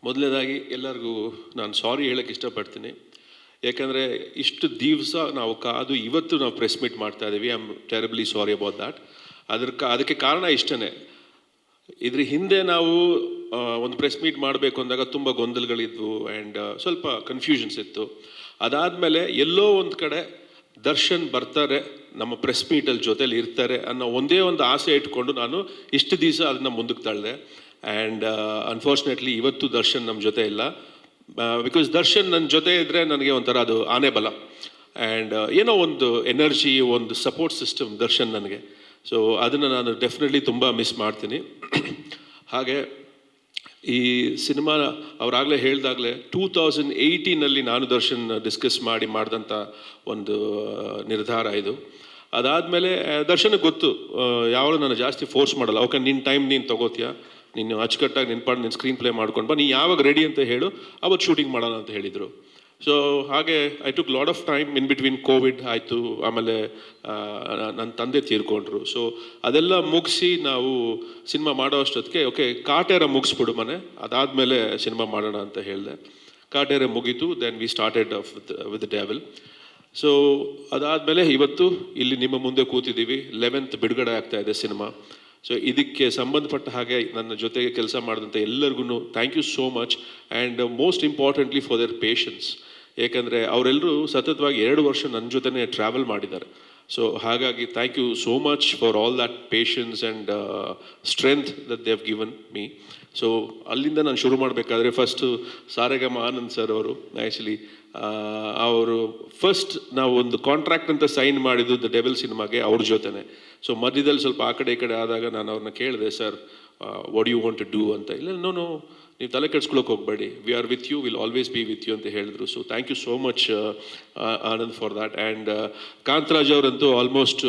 ಮೊದಲನೇದಾಗಿ ಎಲ್ಲರಿಗೂ ನಾನು ಸಾರಿ ಹೇಳಕ್ಕೆ ಇಷ್ಟಪಡ್ತೀನಿ. ಯಾಕಂದರೆ ಇಷ್ಟು ದಿವಸ ನಾವು ಕಾದು ಇವತ್ತು ನಾವು ಪ್ರೆಸ್ ಮೀಟ್ ಮಾಡ್ತಾ ಇದ್ದೀವಿ. I am terribly sorry about that. ಅದಕ್ಕೆ ಕಾರಣ ಇಷ್ಟೇ. ಇದ್ರ ಹಿಂದೆ ನಾವು ಒಂದು ಪ್ರೆಸ್ ಮೀಟ್ ಮಾಡಬೇಕು ಅಂದಾಗ ತುಂಬ ಗೊಂದಲಗಳಿದ್ವು ಆ್ಯಂಡ್ ಸ್ವಲ್ಪ ಕನ್ಫ್ಯೂಷನ್ಸ್ ಇತ್ತು. ಅದಾದಮೇಲೆ ಎಲ್ಲೋ ಒಂದು ಕಡೆ ದರ್ಶನ್ ಬರ್ತಾರೆ, ನಮ್ಮ ಪ್ರೆಸ್ ಮೀಟಲ್ಲಿ ಜೊತೇಲಿ ಇರ್ತಾರೆ ಅನ್ನೋ ಒಂದೇ ಒಂದು ಆಸೆ ಇಟ್ಕೊಂಡು ನಾನು ಇಷ್ಟು ದಿವಸ ಅದನ್ನು ಮುಂದಕ್ಕೆ ತಳ್ಳಿದೆ. ಆ್ಯಂಡ್ ಅನ್ಫಾರ್ಚುನೇಟ್ಲಿ ಇವತ್ತು ದರ್ಶನ್ ನಮ್ಮ ಜೊತೆ ಇಲ್ಲ. ಬಿಕಾಸ್ ದರ್ಶನ್ ನನ್ನ ಜೊತೆ ಇದ್ದರೆ ನನಗೆ ಒಂಥರ ಅದು ಆನೆ ಬಲ ಆ್ಯಂಡ್ ಏನೋ ಒಂದು ಎನರ್ಜಿ, ಒಂದು ಸಪೋರ್ಟ್ ಸಿಸ್ಟಮ್ ದರ್ಶನ್ ನನಗೆ. ಸೊ ಅದನ್ನು ನಾನು ಡೆಫಿನೆಟ್ಲಿ ತುಂಬ ಮಿಸ್ ಮಾಡ್ತೀನಿ. ಹಾಗೆ ಈ ಸಿನಿಮಾ ಅವರಾಗಲೇ ಹೇಳಿದಾಗಲೇ 2018 ನಾನು ದರ್ಶನ್ ಡಿಸ್ಕಸ್ ಮಾಡಿದಂಥ ಒಂದು ನಿರ್ಧಾರ ಇದು. ಅದಾದಮೇಲೆ ದರ್ಶನಕ್ಕೆ ಗೊತ್ತು, ಯಾವಾಗ ನಾನು ಜಾಸ್ತಿ ಫೋರ್ಸ್ ಮಾಡಲ್ಲ. ಓಕೆ, ನಿನ್ನ ಟೈಮ್ ನೀನು ತೊಗೋತೀಯಾ, ನೀನು ಅಚ್ಚುಕಟ್ಟಾಗಿ ನಿನ್ನ ಸ್ಕ್ರೀನ್ ಪ್ಲೇ ಮಾಡ್ಕೊಂಡು ಬಾ, ನೀ ಯಾವಾಗ ರೆಡಿ ಅಂತ ಹೇಳು, ಅವತ್ತು ಶೂಟಿಂಗ್ ಮಾಡೋಣ ಅಂತ ಹೇಳಿದರು. ಸೊ ಹಾಗೆ I took lot of time in between. Covid ಆಯಿತು, ಆಮೇಲೆ ನನ್ನ ತಂದೆ ತೀರ್ಕೊಂಡ್ರು. ಸೊ ಅದೆಲ್ಲ ಮುಗಿಸಿ ನಾವು ಸಿನಿಮಾ ಮಾಡೋ ಅಷ್ಟೊತ್ತಿಗೆ ಓಕೆ ಕಾಟೇರ ಮುಗಿಸ್ಬಿಡು ಮನೆ, ಅದಾದಮೇಲೆ ಸಿನಿಮಾ ಮಾಡೋಣ ಅಂತ ಹೇಳಿದೆ. ಕಾಟೇರ ಮುಗೀತು, then we started with Devil. So ಅದಾದಮೇಲೆ ಇವತ್ತು ಇಲ್ಲಿ ನಿಮ್ಮ ಮುಂದೆ ಕೂತಿದ್ದೀವಿ. 11th ಬಿಡುಗಡೆ ಆಗ್ತಾ ಇದೆ ಸಿನಿಮಾ. ಸೊ ಇದಕ್ಕೆ ಸಂಬಂಧಪಟ್ಟ ಹಾಗೆ ನನ್ನ ಜೊತೆಗೆ ಕೆಲಸ ಮಾಡಿದಂಥ ಎಲ್ಲರಿಗೂ thank you so much. And most importantly for their patience. ಏಕೆಂದರೆ ಅವರೆಲ್ಲರೂ ಸತತವಾಗಿ 2 ವರ್ಷ ನನ್ನ ಜೊತೆನೇ ಟ್ರಾವೆಲ್ ಮಾಡಿದ್ದಾರೆ. ಸೊ ಹಾಗಾಗಿ thank you so much for all that patience and strength that they have given me. So ಅಲ್ಲಿಂದ ನಾನು ಶುರು ಮಾಡಬೇಕಾದ್ರೆ ಫಸ್ಟು ಸಾರೆಗಮ ಆನಂದ್ ಸರ್ ಅವರು ಆ್ಯಕ್ಚುಲಿ ಅವರು ಫಸ್ಟ್ ನಾವು ಒಂದು ಕಾಂಟ್ರಾಕ್ಟ್ ಅಂತ ಸೈನ್ ಮಾಡಿದ್ದು ದ ಡೆವಿಲ್ ಸಿನಿಮಾಗೆ ಅವ್ರ ಜೊತೆನೆ. ಸೊ ಮಧ್ಯದಲ್ಲಿ ಸ್ವಲ್ಪ ಆ ಕಡೆ ಈ ಕಡೆ ಆದಾಗ ನಾನು ಅವ್ರನ್ನ ಕೇಳಿದೆ, sir what you want to do ಅಂತ. ಇಲ್ಲ ನೋ ನೀವು ತಲೆ ಕೆಡ್ಸ್ಕೊಳಕ್ಕೆ ಹೋಗಬೇಡಿ, we are with you, will always be with you ಅಂತ ಹೇಳಿದ್ರು. So thank you so much Anand for that. And Kantharaj ಅವರಂತೂ ಆಲ್ಮೋಸ್ಟ್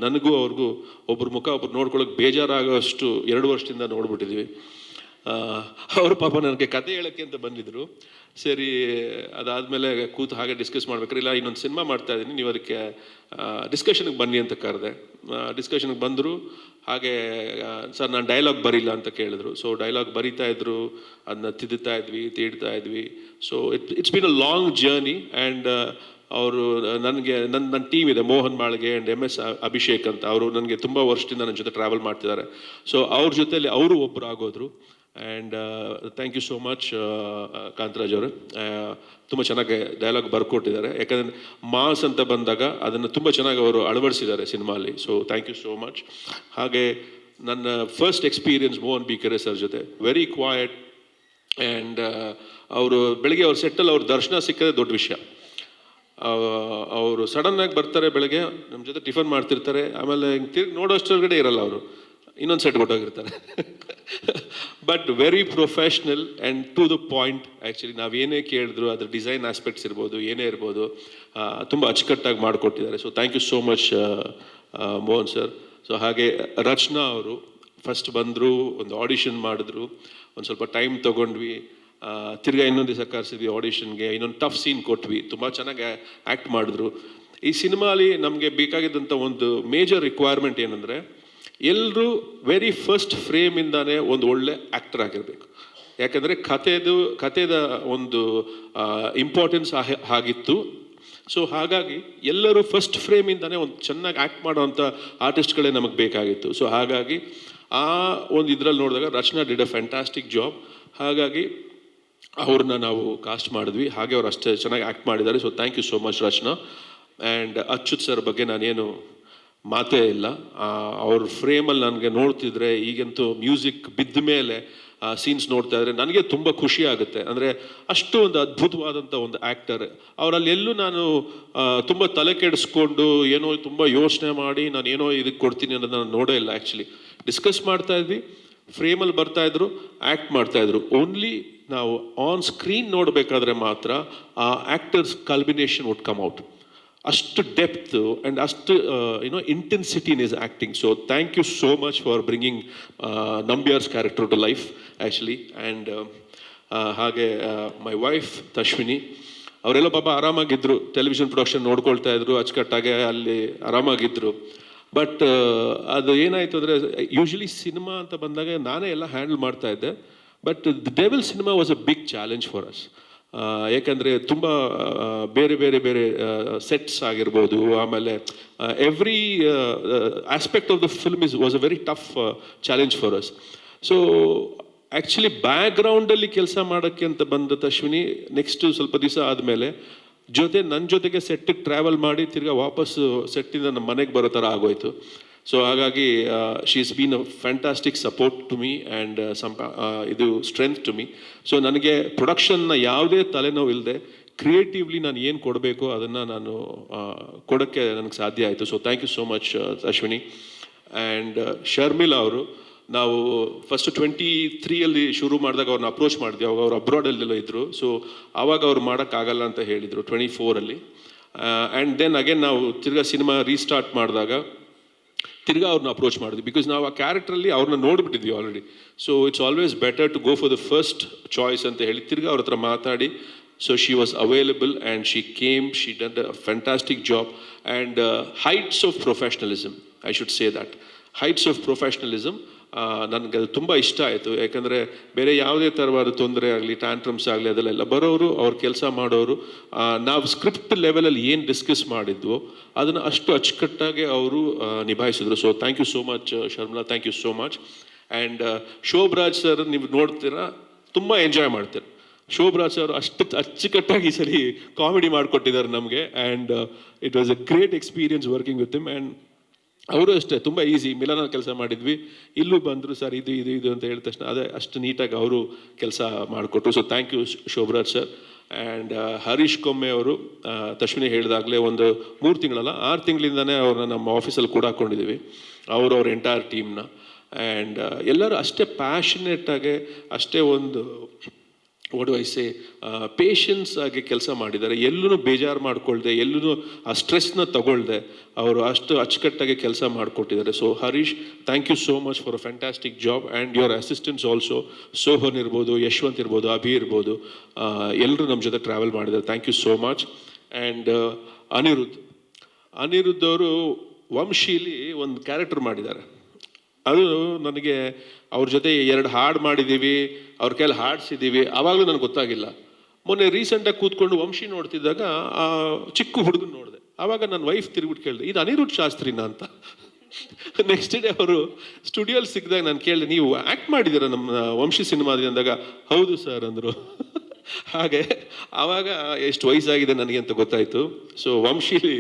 ನನಗೂ ಅವ್ರಿಗೂ ಒಬ್ರು ಮುಖ ಒಬ್ರು ನೋಡ್ಕೊಳ್ಳೋಕೆ ಬೇಜಾರಾಗೋಷ್ಟು 2 ವರ್ಷದಿಂದ ನೋಡ್ಬಿಟ್ಟಿದ್ವಿ. ಅವರು ಪಾಪ ನನಗೆ ಕತೆ ಹೇಳೋಕ್ಕೆ ಅಂತ ಬಂದಿದ್ದರು. ಸರಿ, ಅದಾದಮೇಲೆ ಕೂತು ಹಾಗೆ ಡಿಸ್ಕಸ್ ಮಾಡ್ಬೇಕಾದ್ರೆ, ಇಲ್ಲ ಇನ್ನೊಂದು ಸಿನಿಮಾ ಮಾಡ್ತಾ ಇದ್ದೀನಿ, ನೀವು ಅದಕ್ಕೆ ಡಿಸ್ಕಷನ್ಗೆ ಬನ್ನಿ ಅಂತ ಕರೆದೆ. ಡಿಸ್ಕಷನ್ಗೆ ಬಂದರು. ಹಾಗೆ ಸರ್ ನಾನು ಡೈಲಾಗ್ ಬರೀಲ್ಲ ಅಂತ ಕೇಳಿದ್ರು. ಸೊ ಡೈಲಾಗ್ ಬರೀತಾ ಇದ್ರು, ಅದನ್ನ ತಿದ್ದುತ್ತಾ ಇದ್ವಿ. So it's been a long journey. And ಅವರು ನನಗೆ ನನ್ನ ಟೀಮ್ ಇದೆ, ಮೋಹನ್ ಮಾಳ್ಗೆ ಆ್ಯಂಡ್ MS ಅಭಿಷೇಕ್ ಅಂತ. ಅವರು ನನಗೆ ತುಂಬ ವರ್ಷದಿಂದ ನನ್ನ ಜೊತೆ ಟ್ರಾವೆಲ್ ಮಾಡ್ತಿದ್ದಾರೆ. ಸೊ ಅವ್ರ ಜೊತೆಲಿ ಅವರು ಒಬ್ಬರು ಆಗೋದ್ರು. And thank you so much Kantharaj ಅವರು. ತುಂಬ ಚೆನ್ನಾಗಿ ಡೈಲಾಗ್ ಬರ್ಕೊಟ್ಟಿದ್ದಾರೆ. ಯಾಕಂದರೆ ಮಾಸ್ ಅಂತ ಬಂದಾಗ ಅದನ್ನು ತುಂಬ ಚೆನ್ನಾಗಿ ಅವರು ಅಳವಡಿಸಿದ್ದಾರೆ ಸಿನಿಮಾಲಿ. So thank you so much. ಹಾಗೆ ನನ್ನ first experience Mohan B Kere sir ಜೊತೆ, ವೆರಿ ಕ್ವಾಯಟ್. ಆ್ಯಂಡ್ ಅವರು ಬೆಳಗ್ಗೆ ಅವ್ರ ಸೆಟ್ಟಲ್ಲಿ ಅವ್ರ ದರ್ಶನ ಸಿಕ್ಕದೆ ದೊಡ್ಡ ವಿಷಯ. ಅವರು ಸಡನ್ನಾಗಿ ಬರ್ತಾರೆ, ಬೆಳಗ್ಗೆ ನಮ್ಮ ಜೊತೆ ಟಿಫನ್ ಮಾಡ್ತಿರ್ತಾರೆ, ಆಮೇಲೆ ಹಿಂಗೆ ತಿರುಗಿ ನೋಡೋಷ್ಟೊಳಗಡೆ ಇರಲ್ಲ ಅವರು, ಇನ್ನೊಂದು ಸೆಟ್ ಕೊಟ್ಟೋಗಿರ್ತಾರೆ. But very professional and to the point. Actually ನಾವೇನೇ ಕೇಳಿದ್ರು ಅದ್ರ ಡಿಸೈನ್ ಆಸ್ಪೆಕ್ಟ್ಸ್ ಇರ್ಬೋದು, ಏನೇ ಇರ್ಬೋದು, ತುಂಬ ಅಚ್ಚುಕಟ್ಟಾಗಿ ಮಾಡಿಕೊಟ್ಟಿದ್ದಾರೆ. So thank you so much Mohan sir. So ಹಾಗೆ ರಚನಾ ಅವರು ಫಸ್ಟ್ ಬಂದರು, ಒಂದು ಆಡಿಷನ್ ಮಾಡಿದ್ರು, ಒಂದು ಸ್ವಲ್ಪ ಟೈಮ್ ತೊಗೊಂಡ್ವಿ, ತಿರ್ಗಾ ಇನ್ನೊಂದು ದಿವಸ ಕರೆಸಿದ್ವಿ ಆಡಿಷನ್ಗೆ, ಇನ್ನೊಂದು ಟಫ್ ಸೀನ್ ಕೊಟ್ವಿ, ತುಂಬ ಚೆನ್ನಾಗಿ ಆ್ಯಕ್ಟ್ ಮಾಡಿದ್ರು. ಈ ಸಿನಿಮಾಲಿ ನಮಗೆ ಬೇಕಾಗಿದ್ದಂಥ ಒಂದು ಮೇಜರ್ ರಿಕ್ವೈರ್ಮೆಂಟ್ ಏನಂದರೆ, ಎಲ್ಲರೂ ವೆರಿ ಫಸ್ಟ್ ಫ್ರೇಮಿಂದಾನೇ ಒಂದು ಒಳ್ಳೆ ಆ್ಯಕ್ಟರ್ ಆಗಿರಬೇಕು. ಯಾಕಂದರೆ ಕಥೆದ ಒಂದು ಇಂಪಾರ್ಟೆನ್ಸ್ ಆಗಿತ್ತು. ಸೊ ಹಾಗಾಗಿ ಎಲ್ಲರೂ ಫಸ್ಟ್ ಫ್ರೇಮಿಂದಾನೇ ಒಂದು ಚೆನ್ನಾಗಿ ಆ್ಯಕ್ಟ್ ಮಾಡೋವಂಥ ಆರ್ಟಿಸ್ಟ್ಗಳೇ ನಮಗೆ ಬೇಕಾಗಿತ್ತು. ಸೊ ಹಾಗಾಗಿ ಆ ಒಂದು ಇದರಲ್ಲಿ ನೋಡಿದಾಗ ರಚನಾ ಡಿಡ್ ಅ ಫ್ಯಾಂಟಾಸ್ಟಿಕ್ ಜಾಬ್. ಹಾಗಾಗಿ ಅವ್ರನ್ನ ನಾವು ಕಾಸ್ಟ್ ಮಾಡಿದ್ವಿ. ಹಾಗೆ ಅವ್ರು ಅಷ್ಟೇ ಚೆನ್ನಾಗಿ ಆ್ಯಕ್ಟ್ ಮಾಡಿದ್ದಾರೆ. So thank you so much Rachana. And Achyut sir ಬಗ್ಗೆ ನಾನೇನು ಮಾತೇ ಇಲ್ಲ. ಅವ್ರ ಫ್ರೇಮಲ್ಲಿ ನನಗೆ ನೋಡ್ತಿದ್ರೆ, ಈಗಂತೂ ಮ್ಯೂಸಿಕ್ ಬಿದ್ದ ಮೇಲೆ ಸೀನ್ಸ್ ನೋಡ್ತಾ ಇದ್ರೆ ನನಗೆ ತುಂಬ ಖುಷಿ ಆಗುತ್ತೆ. ಅಂದರೆ ಅಷ್ಟು ಒಂದು ಅದ್ಭುತವಾದಂಥ ಒಂದು ಆ್ಯಕ್ಟರ್. ಅವರಲ್ಲಿ ಎಲ್ಲೂ ನಾನು ತುಂಬ ತಲೆ ಕೆಡಿಸ್ಕೊಂಡು ಏನೋ ತುಂಬ ಯೋಚನೆ ಮಾಡಿ ನಾನು ಏನೋ ಇದಕ್ಕೆ ಕೊಡ್ತೀನಿ ಅನ್ನೋದು ನಾನು ನೋಡೇ ಇಲ್ಲ. ಆ್ಯಕ್ಚುಲಿ ಡಿಸ್ಕಸ್ ಮಾಡ್ತಾ ಇದ್ವಿ, ಫ್ರೇಮಲ್ಲಿ ಬರ್ತಾಯಿದ್ರು, ಆ್ಯಕ್ಟ್ ಮಾಡ್ತಾಯಿದ್ರು. ಓನ್ಲಿ ನಾವು ಆನ್ ಸ್ಕ್ರೀನ್ ನೋಡಬೇಕಾದ್ರೆ ಮಾತ್ರ ಆ actors combination would come out. ಅಷ್ಟು ಡೆಪ್ತ್ ಆ್ಯಂಡ್ ಅಷ್ಟು intensity in his acting. So thank you so much for bringing Nambiar's character to life actually. And ಹಾಗೆ ಮೈ ವೈಫ್ ತಶ್ವಿನಿ, ಅವರೆಲ್ಲ ಪಾಪ ಆರಾಮಾಗಿದ್ದರು, ಟೆಲಿವಿಷನ್ ಪ್ರೊಡಕ್ಷನ್ ನೋಡ್ಕೊಳ್ತಾ ಇದ್ರು, ಅಚ್ಚುಕಟ್ಟಾಗೆ ಅಲ್ಲಿ ಆರಾಮಾಗಿದ್ದರು. ಬಟ್ ಅದು ಏನಾಯಿತು ಅಂದರೆ, ಯೂಶ್ವಲಿ ಸಿನಿಮಾ ಅಂತ ಬಂದಾಗ ನಾನೇ ಎಲ್ಲ ಹ್ಯಾಂಡಲ್ ಮಾಡ್ತಾ ಇದ್ದೆ. But the Devil cinema was a big challenge for us. ಯಾಕಂದರೆ ತುಂಬ ಬೇರೆ ಬೇರೆ ಬೇರೆ ಸೆಟ್ಸ್ ಆಗಿರ್ಬೋದು, ಆಮೇಲೆ every aspect of the film was a very tough challenge for us. So actually ಬ್ಯಾಕ್ಗ್ರೌಂಡಲ್ಲಿ ಕೆಲಸ ಮಾಡೋಕ್ಕೆ ಅಂತ ಬಂದ ಅಶ್ವಿನಿ ನೆಕ್ಸ್ಟು ಸ್ವಲ್ಪ ದಿವಸ ಆದಮೇಲೆ ನನ್ನ ಜೊತೆಗೆ ಸೆಟ್ಟಿಗೆ ಟ್ರಾವೆಲ್ ಮಾಡಿ ತಿರ್ಗಾ ವಾಪಸ್ಸು ಸೆಟ್ಟಿಂದ ನಮ್ಮ ಮನೆಗೆ ಬರೋ ಥರ ಆಗೋಯ್ತು. ಸೊ ಹಾಗಾಗಿ she is been a fantastic support to me and ಇದು ಸ್ಟ್ರೆಂತ್ ಟು ಮೀ. ಸೊ ನನಗೆ ಪ್ರೊಡಕ್ಷನ್ನ ಯಾವುದೇ ತಲೆನೋವು ಇಲ್ಲದೆ ಕ್ರಿಯೇಟಿವ್ಲಿ ನಾನು ಏನು ಕೊಡಬೇಕೋ ಅದನ್ನು ನಾನು ಕೊಡೋಕ್ಕೆ ನನಗೆ ಸಾಧ್ಯ ಆಯಿತು. So thank you so much Ashwini. And Sharmila ಅವರು, ನಾವು ಫಸ್ಟ್ 23 ಶುರು ಮಾಡಿದಾಗ ಅವ್ರನ್ನ ಅಪ್ರೋಚ್ ಮಾಡಿದ್ವಿ. ಅವಾಗ ಅವ್ರು ಅಬ್ರಾಡಲ್ಲೆಲ್ಲ ಇದ್ದರು. ಸೊ ಆವಾಗ ಅವ್ರು ಮಾಡೋಕ್ಕಾಗಲ್ಲ ಅಂತ ಹೇಳಿದರು 24 ಆ್ಯಂಡ್ ದೆನ್ ಅಗೇನ್ ನಾವು ತಿರ್ಗಾ ಸಿನಿಮಾ ರೀಸ್ಟಾರ್ಟ್ ಮಾಡಿದಾಗ ತಿರ್ಗಾ ಅವ್ರನ್ನ ಅಪ್ರೋಚ್ ಮಾಡಿದ್ವಿ. ಬಿಕಾಸ್ ನಾವು ಆ ಕ್ಯಾರೆಕ್ಟ್ರಲ್ಲಿ ಅವ್ರನ್ನ ನೋಡಿಬಿಟ್ಟಿದ್ವಿ already. So it's always better to go for the first choice ಅಂತ ಹೇಳಿ ತಿರ್ಗಾ ಅವ್ರ ಹತ್ರ ಮಾತಾಡಿ, so she was available and she came, she done a fantastic job and heights of professionalism, I should say that. Heights of professionalism ನನಗೆ ಅದು ತುಂಬ ಇಷ್ಟ ಆಯಿತು. ಯಾಕಂದರೆ ಬೇರೆ ಯಾವುದೇ ಥರವಾದ ತೊಂದರೆ ಆಗಲಿ, ಟ್ಯಾಂಟ್ರಮ್ಸ್ ಆಗಲಿ, ಅದೆಲ್ಲ ಬರೋರು, ಅವ್ರ ಕೆಲಸ ಮಾಡೋರು, ನಾವು ಸ್ಕ್ರಿಪ್ಟ್ ಲೆವೆಲಲ್ಲಿ ಏನು ಡಿಸ್ಕಸ್ ಮಾಡಿದ್ವೋ ಅದನ್ನು ಅಷ್ಟು ಅಚ್ಚುಕಟ್ಟಾಗಿ ಅವರು ನಿಭಾಯಿಸಿದ್ರು. So thank you so much Sharmila, thank you so much. And Shobharaj sir ನೀವು ನೋಡ್ತೀರಾ, ತುಂಬ ಎಂಜಾಯ್ ಮಾಡ್ತೀರಾ. ಶೋಭರಾಜ್ ಸರ್ ಅಷ್ಟು ಅಚ್ಚುಕಟ್ಟಾಗಿ ಈ ಸರಿ ಕಾಮಿಡಿ ಮಾಡಿಕೊಟ್ಟಿದ್ದಾರೆ ನಮಗೆ. And it was a great experience working with him. And ಅವರು ಅಷ್ಟೇ ತುಂಬ ಈಸಿ. ಮಿಲನಲ್ಲಿ ಕೆಲಸ ಮಾಡಿದ್ವಿ, ಇಲ್ಲೂ ಬಂದರು, ಸರ್ ಇದು ಇದು ಇದು ಅಂತ ಹೇಳಿದ ತಕ್ಷಣ ಅದೇ ಅಷ್ಟು ನೀಟಾಗಿ ಅವರು ಕೆಲಸ ಮಾಡಿಕೊಟ್ರು. So thank you Shobharaj sir. And Harish Komme ಅವರು, ತಶ್ವಿನಿ ಹೇಳಿದಾಗಲೇ ಒಂದು 3 ತಿಂಗಳಲ್ಲ 6 ತಿಂಗಳಿಂದನೇ ಅವ್ರನ್ನ ನಮ್ಮ ಆಫೀಸಲ್ಲಿ ಕೂಡ ಹಾಕ್ಕೊಂಡಿದ್ದೀವಿ, ಅವ್ರ ಎಂಟೈರ್ ಟೀಮ್ನ. ಆ್ಯಂಡ್ ಎಲ್ಲರೂ ಅಷ್ಟೇ ಪ್ಯಾಷನೇಟಾಗೆ, ಅಷ್ಟೇ ಒಂದು what do I say patience ಆಗಿ ಕೆಲಸ ಮಾಡಿದ್ದಾರೆ. ಎಲ್ಲೂ ಬೇಜಾರು ಮಾಡ್ಕೊಳ್ದೆ, ಎಲ್ಲೂ ಆ ಸ್ಟ್ರೆಸ್ನ ತಗೊಳ್ದೆ ಅವರು ಅಷ್ಟು ಅಚ್ಚುಕಟ್ಟಾಗಿ ಕೆಲಸ ಮಾಡಿಕೊಟ್ಟಿದ್ದಾರೆ. So Harish, thank you so much for a fantastic job. And your assistants also, Sohan ಇರ್ಬೋದು, ಯಶವಂತ್ ಇರ್ಬೋದು, ಅಭಿ ಇರ್ಬೋದು, ಎಲ್ಲರೂ ನಮ್ಮ ಜೊತೆ ಟ್ರಾವೆಲ್ ಮಾಡಿದ್ದಾರೆ. Thank you so much. And Aniruddh ಅವರು ವಂಶೀಲಿ ಒಂದು ಕ್ಯಾರೆಕ್ಟರ್ ಮಾಡಿದ್ದಾರೆ. ಅದು ನನಗೆ ಅವ್ರ ಜೊತೆ 2 ಹಾಡು ಮಾಡಿದ್ದೀವಿ, ಅವ್ರ ಕೈಯಲ್ಲಿ ಹಾಡಿಸಿದ್ದೀವಿ, ಆವಾಗಲೂ ನನಗೆ ಗೊತ್ತಾಗಿಲ್ಲ. ಮೊನ್ನೆ ರೀಸೆಂಟಾಗಿ ಕೂತ್ಕೊಂಡು ವಂಶಿ ನೋಡ್ತಿದ್ದಾಗ ಆ ಚಿಕ್ಕ ಹುಡುಗನ ನೋಡಿದೆ. ಆವಾಗ ನನ್ನ ವೈಫ್ ತಿರುಗಿಬಿಟ್ಟು ಕೇಳಿದೆ, ಇದು ಅನಿರುದ್ಧ್ ಶಾಸ್ತ್ರಿನಾ ಅಂತ. ನೆಕ್ಸ್ಟ್ ಡೇ ಅವರು ಸ್ಟುಡಿಯೋಲ್ಲಿ ಸಿಕ್ಕಿದಾಗ ನಾನು ಕೇಳಿದೆ, ನೀವು ಆ್ಯಕ್ಟ್ ಮಾಡಿದ್ದೀರ ನಮ್ಮ ವಂಶಿ ಸಿನಿಮಾದಲ್ಲಿ ಅಂದಾಗ, ಹೌದು ಸರ್ ಅಂದರು. ಹಾಗೆ ಆವಾಗ ಎಷ್ಟು ವಯಸ್ಸಾಗಿದೆ ನನಗೆ ಅಂತ ಗೊತ್ತಾಯಿತು. ಸೊ ವಂಶಿಲಿ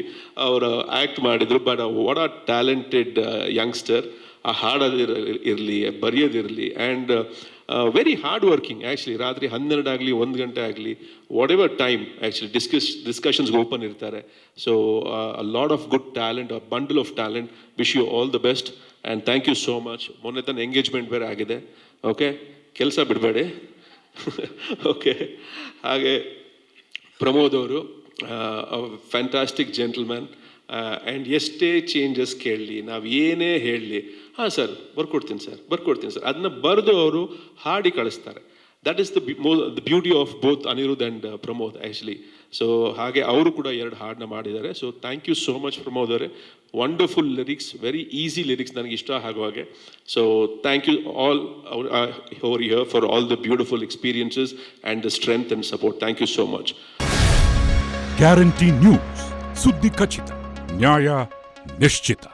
ಅವರು ಆ್ಯಕ್ಟ್ ಮಾಡಿದರು. But what are talented youngster. ಆ ಹಾಡೋದಿರಲಿ, ಬರೆಯೋದಿರಲಿ, and very hard working. Actually ರಾತ್ರಿ 12 ಆಗಲಿ 1 ಗಂಟೆ ಆಗಲಿ, ವಾಟ್ ಎವರ್ ಟೈಮ್ ಆ್ಯಕ್ಚುಲಿ ಡಿಸ್ಕಷನ್ಸ್ಗೆ ಓಪನ್ ಇರ್ತಾರೆ. So lot of good talent, a bundle of talent. Wish you all the best and thank you so much. ಮೊನ್ನೆ ತನ್ನ ಎಂಗೇಜ್ಮೆಂಟ್ ಬೇರೆ ಆಗಿದೆ. ಓಕೆ, ಕೆಲಸ ಬಿಡಬೇಡಿ. ಓಕೆ. ಹಾಗೆ ಪ್ರಮೋದ್ ಅವರು, ಫ್ಯಾಂಟಾಸ್ಟಿಕ್ ಜೆಂಟಲ್ಮ್ಯಾನ್. ಆ್ಯಂಡ್ ಎಷ್ಟೇ ಚೇಂಜಸ್ ಕೇಳಲಿ, ನಾವು ಏನೇ ಹೇಳಲಿ, ಹಾಂ ಸರ್ ಬರ್ಕೊಡ್ತೀನಿ ಸರ್ ಅದನ್ನ ಬರೆದು ಅವರು ಹಾಡಿ ಕಳಿಸ್ತಾರೆ. That is the beauty of both Anirudh and Pramod actually. So ಹಾಗೆ ಅವರು ಕೂಡ 2 ಹಾಡನ್ನ ಮಾಡಿದ್ದಾರೆ. So thank you so much Pramod ಅವರೇ. Wonderful lyrics, very easy lyrics, ನನಗೆ ಇಷ್ಟ ಆಗೋ ಹಾಗೆ. So thank you all over here for all the beautiful experiences and the strength and support. Thank you so much. Guarantee news, ಸುದ್ದಿ ಖಚಿತ, ನ್ಯಾಯ ನಿಶ್ಚಿತ.